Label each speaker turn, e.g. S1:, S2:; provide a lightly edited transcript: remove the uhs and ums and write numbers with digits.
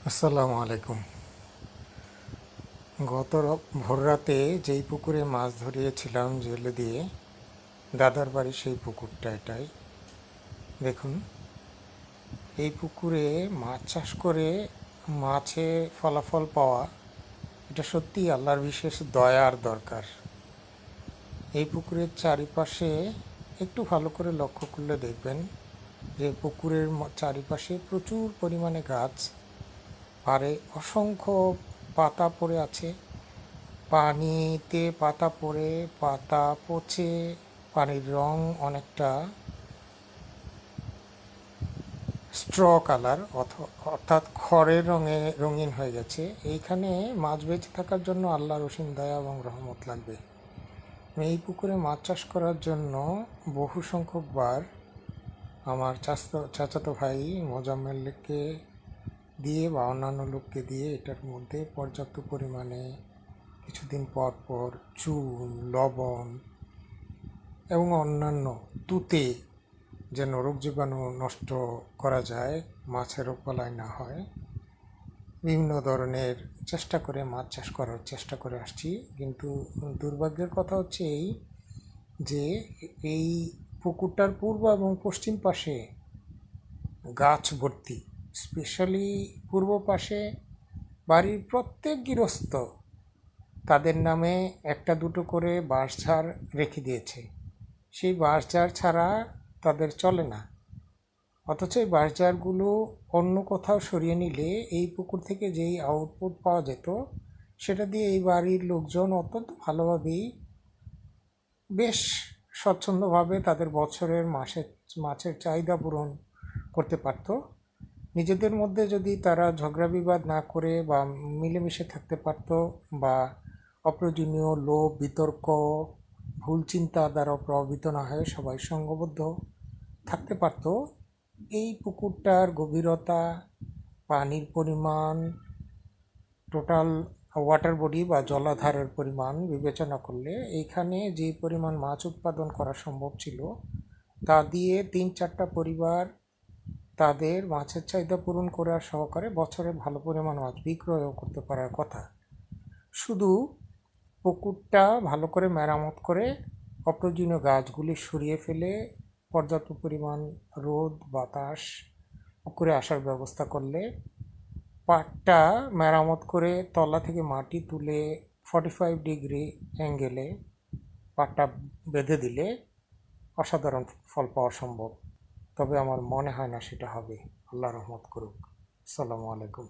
S1: আসসালামু আলাইকুম। ভোররাতে যেই পুকুরে মাছ ধরিয়েছিলাম জেলে দিয়ে, দাদার বাড়ি সেই পুকুরটা এটাই। দেখুন, এই পুকুরে মাছ চাষ করে মাছে ফলাফল পাওয়া, এটা সত্যিই আল্লাহর বিশেষ দয়ার দরকার। এই পুকুরের চারিপাশে একটু ভালো করে লক্ষ্য করলে দেখবেন যে পুকুরের চারিপাশে প্রচুর পরিমাণে গাছ, পাড়ে অসংখ্য পাতা পড়ে আছে। পানিতে পাতা পড়ে, পাতা পচে, পানির রং অনেকটা স্ট্র কালার অর্থাৎ খড়ের রঙে রঙিন হয়ে গেছে। এইখানে মাছ বেঁচে থাকার জন্য আল্লাহর অসীম দয়া এবং রহমত লাগবে। এই পুকুরে মাছ চাষ করার জন্য বহু সংখ্যকবার আমার চাচাতো ভাই মোজাম্মেলকে দিয়ে বা অন্যান্য লোককে দিয়ে এটার মধ্যে পর্যাপ্ত পরিমাণে কিছুদিন পর পর চুন, লবণ এবং অন্যান্য তুতে, যেন রোগ জীবাণু নষ্ট করা যায়, মাছের রোগবালাই না হয়, বিভিন্ন ধরনের চেষ্টা করে মাছ চাষ করার চেষ্টা করে আসছি। কিন্তু দুর্ভাগ্যের কথা হচ্ছে এই যে এই পুকুরটার পূর্ব এবং পশ্চিম পাশে গাছ ভর্তি। স্পেশালি পূর্ব পাশে বাড়ির প্রত্যেক গৃহস্থ তাদের নামে একটা দুটো করে বাঁশঝাড় রেখে দিয়েছে। সেই বাঁশঝাড় ছাড়া তাদের চলে না। অথচ এই বাঁশঝাড়গুলো অন্য কোথাও সরিয়ে নিলে এই পুকুর থেকে যেই আউটপুট পাওয়া যেত, সেটা দিয়ে এই বাড়ির লোকজন অত্যন্ত ভালোভাবেই, বেশ স্বচ্ছন্দভাবে তাদের বছরের মাছের চাহিদা পূরণ করতে পারত। নিজেদের মধ্যে যদি তারা ঝগড়া বিবাদ না করে বা মিলেমিশে থাকতে পারত, বা অপ্রয়োজনীয় লোভ, বিতর্ক, ভুল চিন্তা দ্বারা প্রভাবিত না হয়ে সবাই সঙ্ঘবদ্ধ থাকতে পারত, এই পুকুরটার গভীরতা, পানির পরিমাণ, টোটাল ওয়াটার বডি বা জলাধারের পরিমাণ বিবেচনা করলে এইখানে যে পরিমাণ মাছ উৎপাদন করা সম্ভব ছিল, তা দিয়ে 3-4টা পরিবার তাদের মাছের চাহিদা পূরণ করার সহকারে বছরে ভালো পরিমাণ মাছ বিক্রয়ও করতে পারার কথা। শুধু পুকুরটা ভালো করে মেরামত করে অপ্রয়োজনীয় গাছগুলি সরিয়ে ফেলে পর্যাপ্ত পরিমাণ রোদ বাতাস পুকুরে আসার ব্যবস্থা করলে, পাটটা মেরামত করে তলা থেকে মাটি তুলে 45 ডিগ্রি অ্যাঙ্গেলে পাটটা বেঁধে দিলে অসাধারণ ফল পাওয়া সম্ভব। তবে আমার মনে হয় না সেটা হবে। আল্লাহ রহমত করুক। আসসালামু আলাইকুম।